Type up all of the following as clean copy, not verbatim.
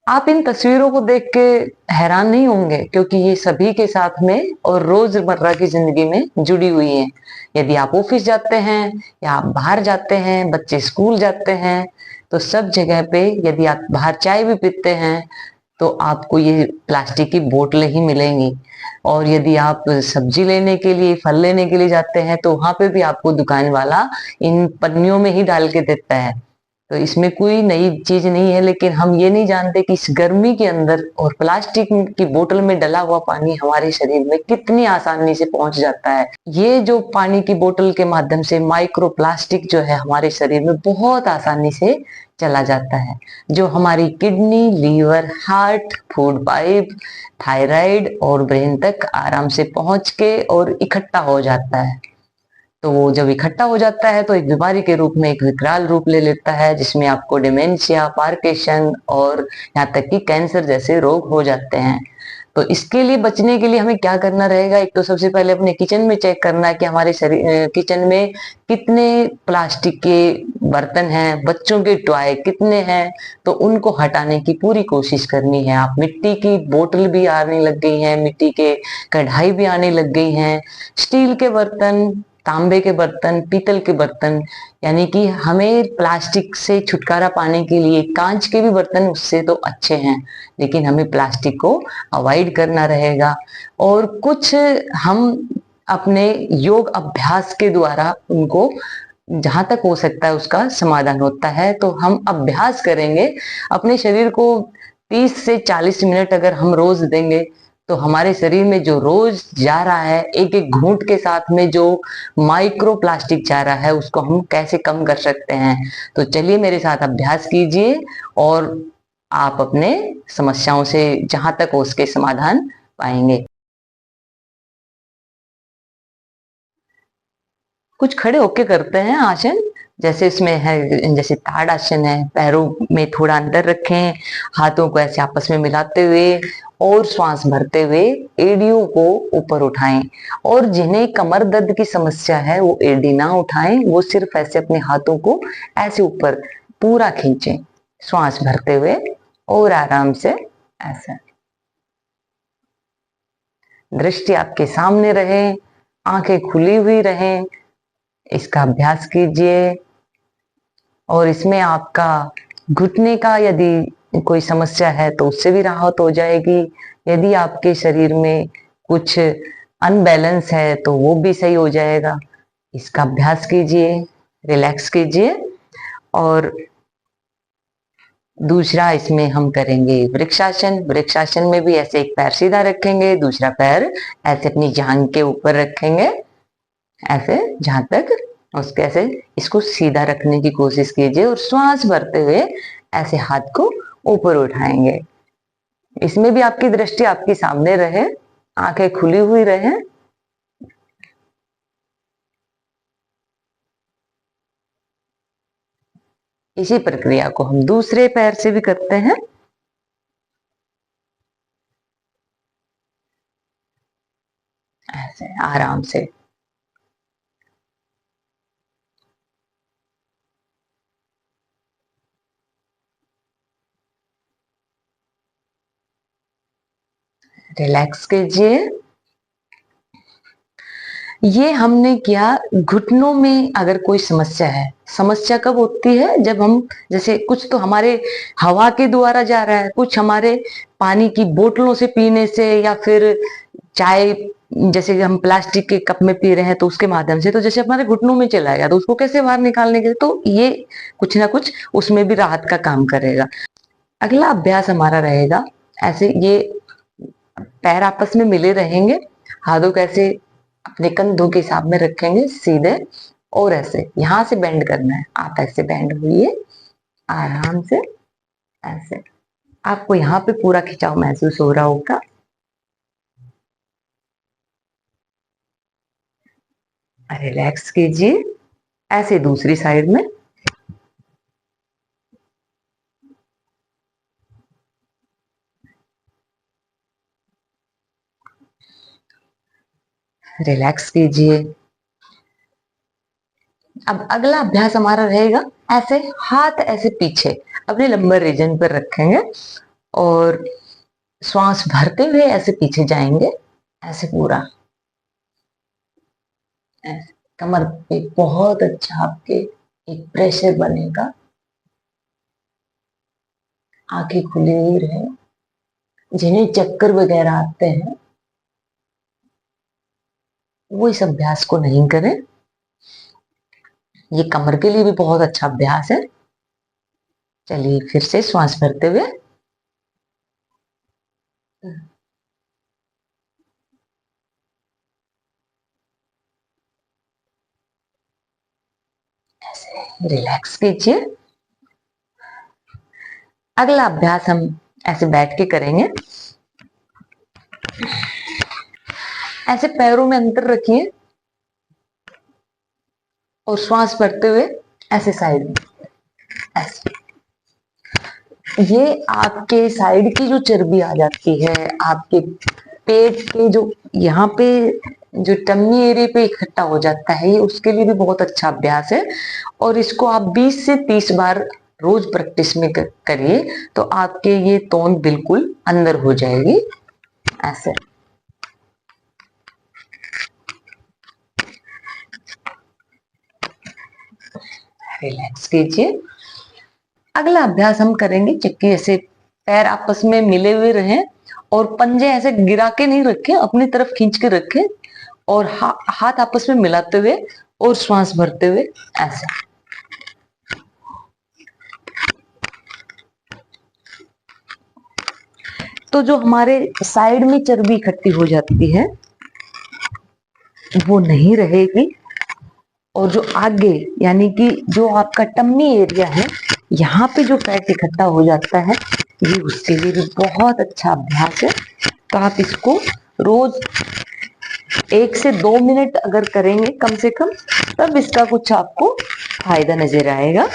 आप इन तस्वीरों को देख के हैरान नहीं होंगे, क्योंकि ये सभी के साथ में और रोजमर्रा की जिंदगी में जुड़ी हुई हैं। यदि आप ऑफिस जाते हैं या आप बाहर जाते हैं, बच्चे स्कूल जाते हैं, तो सब जगह पे यदि आप बाहर चाय भी पीते हैं तो आपको ये प्लास्टिक की बोतलें ही मिलेंगी। और यदि आप सब्जी लेने के लिए, फल लेने के लिए जाते हैं तो वहां पे भी आपको दुकान वाला इन पन्नियों में ही डाल के देता है। तो इसमें कोई नई चीज नहीं है, लेकिन हम ये नहीं जानते कि इस गर्मी के अंदर और प्लास्टिक की बोतल में डला हुआ पानी हमारे शरीर में कितनी आसानी से पहुंच जाता है। ये जो पानी की बोतल के माध्यम से माइक्रो प्लास्टिक जो है हमारे शरीर में बहुत आसानी से चला जाता है, जो हमारी kidney, liver, heart, food pipe, thyroid और ब्रेन तक आराम से पहुंच के और इकट्ठा हो जाता है। तो वो जब इकट्ठा हो जाता है तो एक बीमारी के रूप में एक विकराल रूप ले लेता है, जिसमें आपको डिमेंशिया, पार्किंसन और यहाँ तक कि कैंसर जैसे रोग हो जाते हैं। तो इसके लिए बचने के लिए हमें क्या करना रहेगा? एक तो सबसे पहले अपने किचन में चेक करना है कि हमारे शरीर किचन में कितने प्लास्टिक के बर्तन हैं, बच्चों के टॉय कितने हैं, तो उनको हटाने की पूरी कोशिश करनी है। आप मिट्टी की बोतल भी आने लग गई हैं, मिट्टी के कढ़ाई भी आने लग गई हैं, स्टील के बर्तन, तांबे के बर्तन, पीतल के बर्तन, यानी कि हमें प्लास्टिक से छुटकारा पाने के लिए कांच के भी बर्तन उससे तो अच्छे हैं, लेकिन हमें प्लास्टिक को अवॉइड करना रहेगा। और कुछ हम अपने योग अभ्यास के द्वारा उनको जहां तक हो सकता है उसका समाधान होता है। तो हम अभ्यास करेंगे अपने शरीर को 30 से 40 मिनट अगर हम रोज देंगे तो हमारे शरीर में जो रोज जा रहा है एक एक घूंट के साथ में जो माइक्रो प्लास्टिक जा रहा है उसको हम कैसे कम कर सकते हैं। तो चलिए मेरे साथ अभ्यास कीजिए और आप अपने समस्याओं से जहां तक हो उसके समाधान पाएंगे। कुछ खड़े होके करते हैं आसन। जैसे इसमें है, जैसे ताड़ आसन है, पैरों में थोड़ा अंदर रखें, हाथों को ऐसे आपस में मिलाते हुए और श्वास भरते हुए एड़ियों को ऊपर उठाएं। और जिन्हें कमर दर्द की समस्या है वो एड़ी ना उठाएं, वो सिर्फ ऐसे अपने हाथों को ऐसे ऊपर पूरा खींचें श्वास भरते हुए और आराम से ऐसा। दृष्टि आपके सामने रहे, आंखें खुली हुई रहें। इसका अभ्यास कीजिए। और इसमें आपका घुटने का यदि कोई समस्या है तो उससे भी राहत हो जाएगी। यदि आपके शरीर में कुछ अनबैलेंस है तो वो भी सही हो जाएगा। इसका अभ्यास कीजिए, रिलैक्स कीजिए। और दूसरा इसमें हम करेंगे वृक्षासन। वृक्षासन में भी ऐसे एक पैर सीधा रखेंगे, दूसरा पैर ऐसे अपनी जांघ के ऊपर रखेंगे, ऐसे जहां तक उसके ऐसे इसको सीधा रखने की कोशिश कीजिए और श्वास भरते हुए ऐसे हाथ को ऊपर उठाएंगे। इसमें भी आपकी दृष्टि आपके सामने रहे, आंखें खुली हुई रहे। इसी प्रक्रिया को हम दूसरे पैर से भी करते हैं। ऐसे आराम से। रिलैक्स कीजिए। ये हमने किया घुटनों में। अगर कोई समस्या है, समस्या कब होती है? जब हम, जैसे कुछ तो हमारे हवा के द्वारा जा रहा है, कुछ हमारे पानी की बोतलों से पीने से, या फिर चाय जैसे हम प्लास्टिक के कप में पी रहे हैं तो उसके माध्यम से, तो जैसे हमारे घुटनों में चला गया तो उसको कैसे बाहर निकालने के लिए, तो ये कुछ ना कुछ उसमें भी राहत का काम करेगा। अगला अभ्यास हमारा रहेगा ऐसे, ये पैर आपस में मिले रहेंगे, हाथों को ऐसे अपने कंधों के हिसाब में रखेंगे सीधे, और ऐसे यहां से बेंड करना है। आप ऐसे बेंड हुई आराम से ऐसे। आपको यहाँ पे पूरा खिंचाव महसूस हो रहा होगा। रिलैक्स कीजिए। ऐसे दूसरी साइड में। रिलैक्स कीजिए। अब अगला अभ्यास हमारा रहेगा ऐसे, हाथ ऐसे पीछे अपने लंबर रीजन पर रखेंगे और श्वास भरते हुए ऐसे पीछे जाएंगे, ऐसे पूरा ऐसे। कमर पे बहुत अच्छा आपके एक प्रेशर बनेगा। आंखें खुली हुई रहे। जिन्हें चक्कर वगैरह आते हैं वो इस अभ्यास को नहीं करें। ये कमर के लिए भी बहुत अच्छा अभ्यास है। चलिए फिर से श्वास भरते हुए ऐसे रिलैक्स कीजिए। अगला अभ्यास हम ऐसे बैठ के करेंगे। ऐसे पैरों में अंतर रखिए और श्वास भरते हुए ऐसे साइड में ऐसे। ये आपके साइड की जो चर्बी आ जाती है, आपके पेट के जो यहाँ पे जो टम्मी एरिया पे इकट्ठा हो जाता है, ये उसके लिए भी बहुत अच्छा अभ्यास है। और इसको आप 20 से 30 बार रोज प्रैक्टिस में करिए तो आपके ये तोंद बिल्कुल अंदर हो जाएगी। ऐसे रिलैक्स कीजिए। अगला अभ्यास हम करेंगे चक्की ऐसे पैर आपस में मिले हुए रहें और पंजे ऐसे गिरा के नहीं रखें, अपनी तरफ खींच के रखें और हाथ आपस में मिलाते हुए और श्वास भरते हुए ऐसे। तो जो हमारे साइड में चर्बी इकट्ठी हो जाती है वो नहीं रहेगी और जो आगे यानी कि जो आपका टम्मी एरिया है यहाँ पे जो फैट इकट्ठा हो जाता है ये उसके लिए भी बहुत अच्छा अभ्यास है। तो आप इसको रोज 1 से 2 मिनट अगर करेंगे कम से कम तब इसका कुछ आपको फायदा नजर आएगा।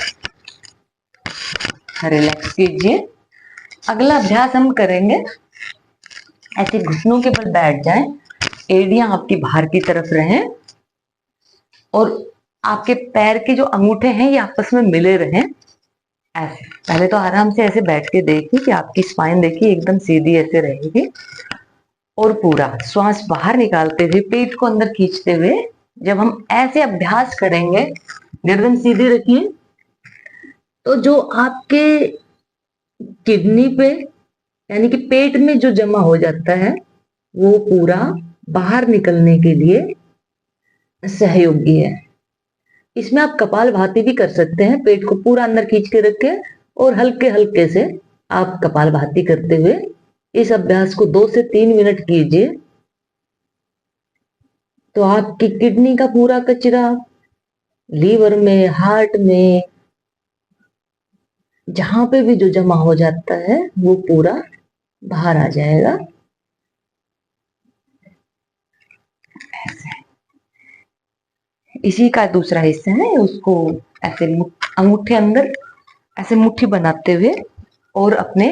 रिलैक्स कीजिए। अगला अभ्यास हम करेंगे ऐसे घुटनों के बल बैठ जाएं, एड़ियां आपकी बाहर की तरफ रहें और आपके पैर के जो अंगूठे हैं ये आपस में मिले रहें ऐसे। पहले तो आराम से ऐसे बैठ के देखिए कि आपकी स्पाइन देखिए एकदम सीधी ऐसे रहेगी और पूरा श्वास बाहर निकालते हुए पेट को अंदर खींचते हुए जब हम ऐसे अभ्यास करेंगे, गर्दन सीधी रखिए, तो जो आपके किडनी पे यानी कि पेट में जो जमा हो जाता है वो पूरा बाहर निकलने के लिए सहयोगी है। इसमें आप कपालभाति भी कर सकते हैं, पेट को पूरा अंदर खींच के रख के और हल्के हल्के से आप कपालभाति करते हुए इस अभ्यास को 2 से 3 मिनट कीजिए। तो आपकी किडनी का पूरा कचरा लीवर में, हार्ट में, जहां पे भी जो जमा हो जाता है वो पूरा बाहर आ जाएगा। इसी का दूसरा हिस्सा है, उसको ऐसे अंगूठे अंदर ऐसे मुट्ठी बनाते हुए और अपने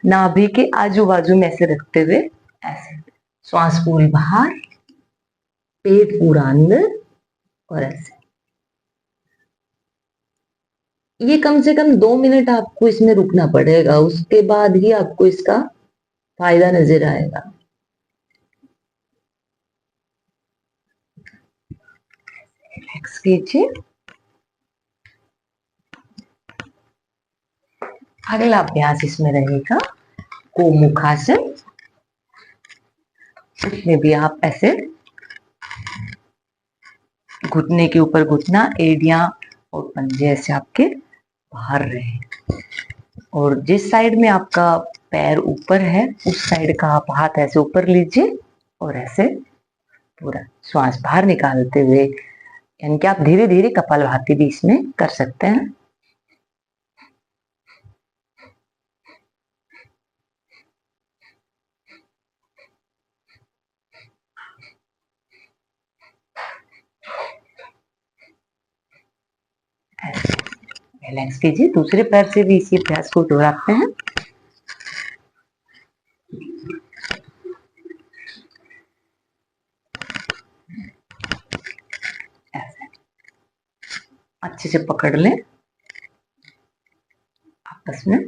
नाभि के आजू बाजू में ऐसे रखते हुए ऐसे श्वास पूरी बाहर, पेट पूरा अंदर और ऐसे। ये कम से कम 2 मिनट आपको इसमें रुकना पड़ेगा, उसके बाद ही आपको इसका फायदा नजर आएगा। रिलैक्स कीजिए। अगला अभ्यास इसमें रहेगा गोमुखासन। इसमें भी आप ऐसे घुटने के ऊपर घुटना, एड़ियां और पंजे ऐसे आपके बाहर रहे और जिस साइड में आपका पैर ऊपर है उस साइड का आप हाथ ऐसे ऊपर लीजिए और ऐसे पूरा श्वास बाहर निकालते हुए, यानी कि आप धीरे धीरे कपालभाति भी इसमें कर सकते हैं। रिलैक्स कीजिए। दूसरे पैर से भी इसी अभ्यास को दोहराते हैं। ऐसे अच्छे से पकड़ लें आपस में।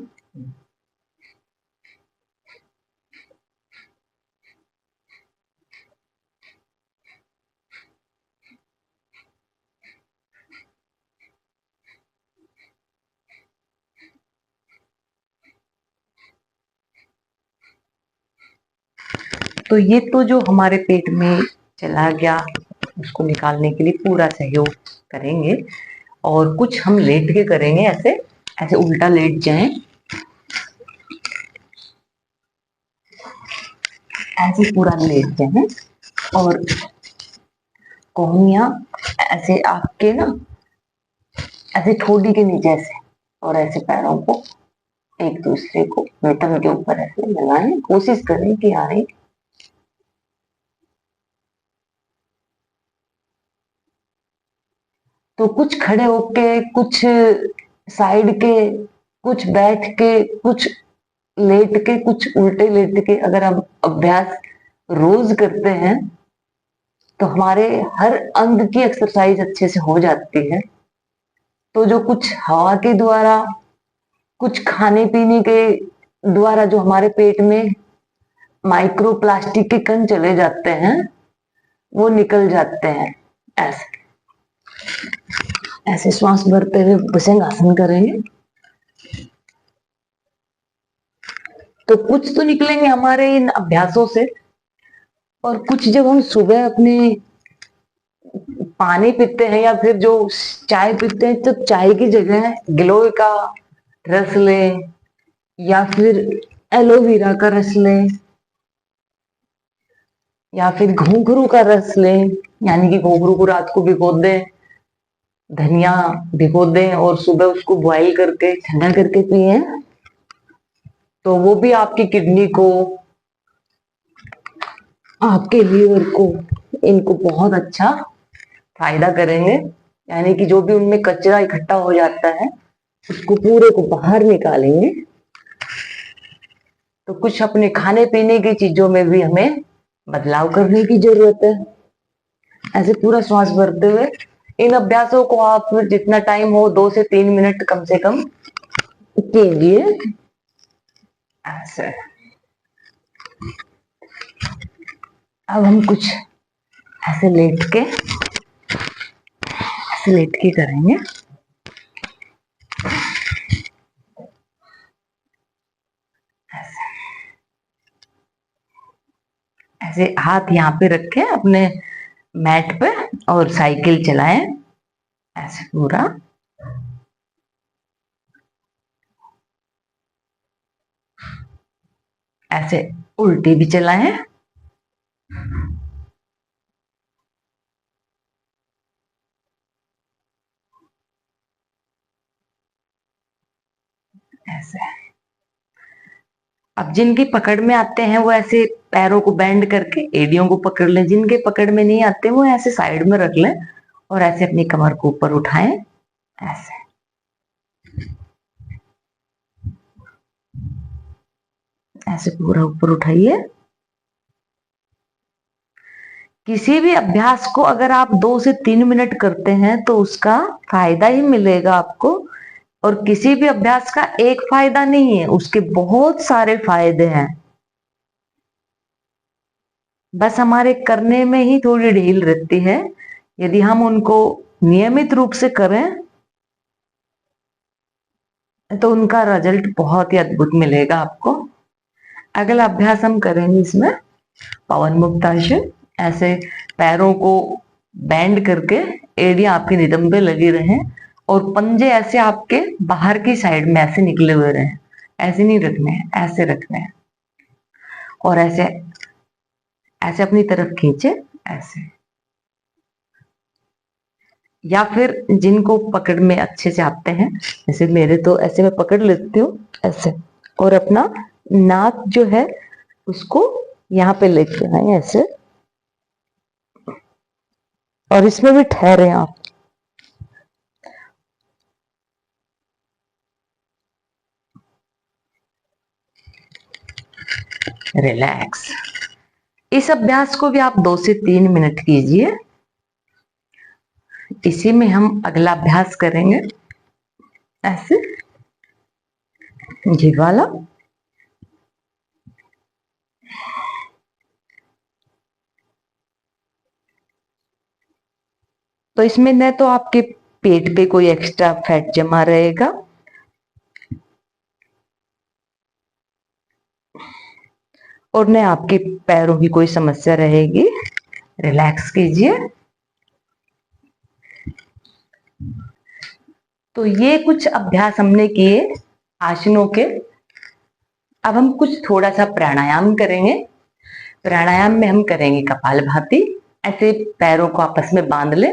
तो ये तो जो हमारे पेट में चला गया, उसको निकालने के लिए पूरा सहयोग करेंगे। और कुछ हम लेट के करेंगे, ऐसे ऐसे उल्टा लेट जाएं, ऐसे पूरा लेट जाएं और कोहनियां ऐसे आपके ना ऐसे ठोडी के नीचे ऐसे, और ऐसे पैरों को एक दूसरे को वेतन के ऊपर ऐसे लगाएं, कोशिश करें कि आए। तो कुछ खड़े होके, कुछ साइड के, कुछ बैठ के, कुछ लेट के, कुछ उल्टे लेट के अगर हम अभ्यास रोज करते हैं तो हमारे हर अंग की एक्सरसाइज अच्छे से हो जाती है। तो जो कुछ हवा के द्वारा, कुछ खाने पीने के द्वारा जो हमारे पेट में माइक्रो प्लास्टिक के कण चले जाते हैं, वो निकल जाते हैं। ऐसे ऐसे श्वास भरते हुए भुजंगासन करेंगे तो कुछ तो निकलेंगे हमारे इन अभ्यासों से। और कुछ जब हम सुबह अपने पानी पीते हैं या फिर जो चाय पीते हैं, तो चाय की जगह गिलोय का रस लें या फिर एलोवेरा का रस लें या फिर घुंघरू का रस लें, यानी कि घुंघरू को रात को भिगो दें, धनिया भिगो दें और सुबह उसको बॉईल करके ठंडा करके पिए, तो वो भी आपकी किडनी को, आपके लीवर को, इनको बहुत अच्छा फायदा करेंगे। यानी कि जो भी उनमें कचरा इकट्ठा हो जाता है उसको पूरे को बाहर निकालेंगे। तो कुछ अपने खाने पीने की चीजों में भी हमें बदलाव करने की जरूरत है। ऐसे पूरा श्वास भरते हुए इन अभ्यासों को आप जितना टाइम हो 2 से 3 मिनट कम से कम कीजिए। ऐसे अब हम कुछ ऐसे लेट के करेंगे। ऐसे हाथ यहाँ पे रखें अपने मैट पे और साइकिल चलाएं, ऐसे पूरा। ऐसे उल्टी भी चलाएं, ऐसे। अब जिनकी पकड़ में आते हैं वो ऐसे पैरों को बेंड करके एड़ियों को पकड़ लें, जिनके पकड़ में नहीं आते वो ऐसे साइड में रख लें और ऐसे अपनी कमर को ऊपर उठाएं, ऐसे। ऐसे पूरा ऊपर उठाइए। किसी भी अभ्यास को अगर आप 2 से 3 मिनट करते हैं तो उसका फायदा ही मिलेगा आपको। और किसी भी अभ्यास का एक फायदा नहीं है, उसके बहुत सारे फायदे हैं। बस हमारे करने में ही थोड़ी ढील रहती है। यदि हम उनको नियमित रूप से करें तो उनका रिजल्ट बहुत ही अद्भुत मिलेगा आपको। अगला अभ्यास हम करेंगे इसमें पवन मुक्त आसन। ऐसे पैरों को बैंड करके एड़ियां आपके नितंब पे लगी रहें और पंजे ऐसे आपके बाहर की साइड में ऐसे निकले हुए रहें। ऐसे नहीं रखने हैं, ऐसे रखने हैं और ऐसे ऐसे अपनी तरफ खींचे, ऐसे। या फिर जिनको पकड़ में अच्छे से आते हैं, जैसे मेरे तो ऐसे मैं पकड़ लेती हूँ ऐसे, और अपना नाक जो है उसको यहाँ पे लेके आए ऐसे, और इसमें भी ठहरे आप। रिलैक्स। इस अभ्यास को भी आप 2 से 3 मिनट कीजिए। इसी में हम अगला अभ्यास करेंगे ऐसे जीभ वाला। तो इसमें न तो आपके पेट पे कोई एक्स्ट्रा फैट जमा रहेगा और न आपके पैरों की कोई समस्या रहेगी। रिलैक्स कीजिए। तो ये कुछ अभ्यास हमने किए आसनों के। अब हम कुछ थोड़ा सा प्राणायाम करेंगे। प्राणायाम में हम करेंगे कपालभाति। ऐसे पैरों को आपस में बांध ले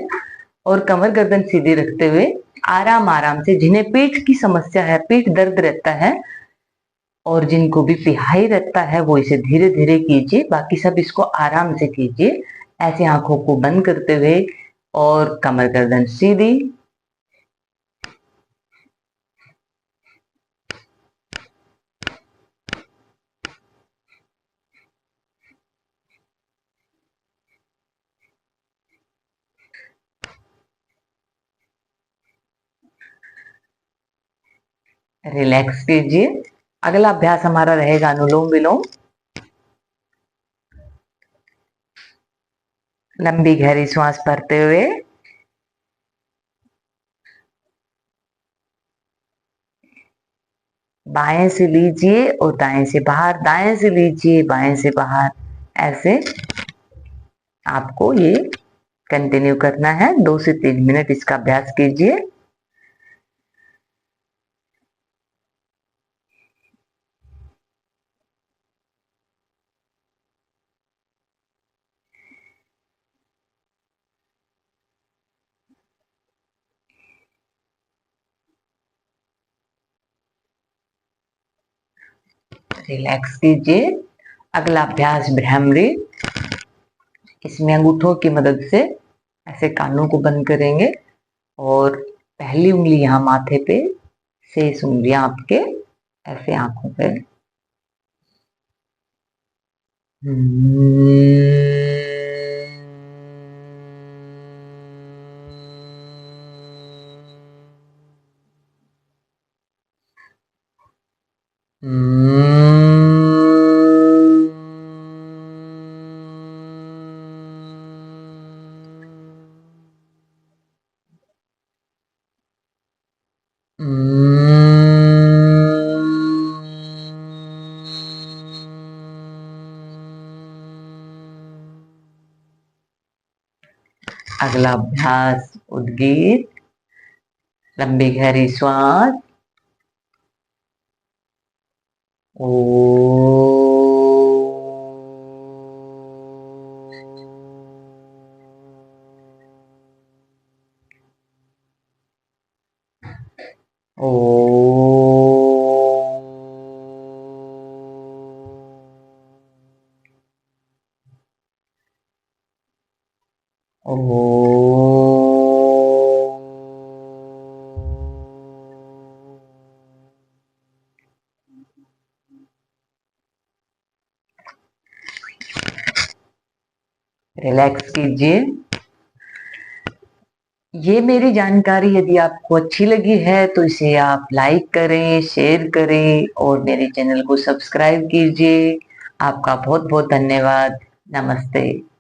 और कमर गर्दन सीधी रखते हुए आराम आराम से, जिन्हें पीठ की समस्या है, पीठ दर्द रहता है और जिनको भी पिहाई रहता है, वो इसे धीरे धीरे कीजिए। बाकी सब इसको आराम से कीजिए। ऐसे आंखों को बंद करते हुए और कमर गर्दन सीधी। रिलैक्स कीजिए। अगला अभ्यास हमारा रहेगा अनुलोम विलोम। लंबी गहरी श्वास भरते हुए बाएं से लीजिए और दाएं से बाहर, दाएं से लीजिए बाएं से बाहर। ऐसे आपको ये कंटिन्यू करना है। 2 से 3 मिनट इसका अभ्यास कीजिए। रिलैक्स कीजिए। अगला अभ्यास भ्रामरी। इसमें अंगूठों की मदद से ऐसे कानों को बंद करेंगे और पहली उंगली यहाँ माथे पे, शेष उंगलियां आपके ऐसे आंखों पे। अगला अभ्यास उद्गीत। लंबी गहरी श्वास। ओ ओ रिलैक्स कीजिए। ये मेरी जानकारी यदि आपको अच्छी लगी है तो इसे आप लाइक करें, शेयर करें और मेरे चैनल को सब्सक्राइब कीजिए। आपका बहुत बहुत धन्यवाद। नमस्ते।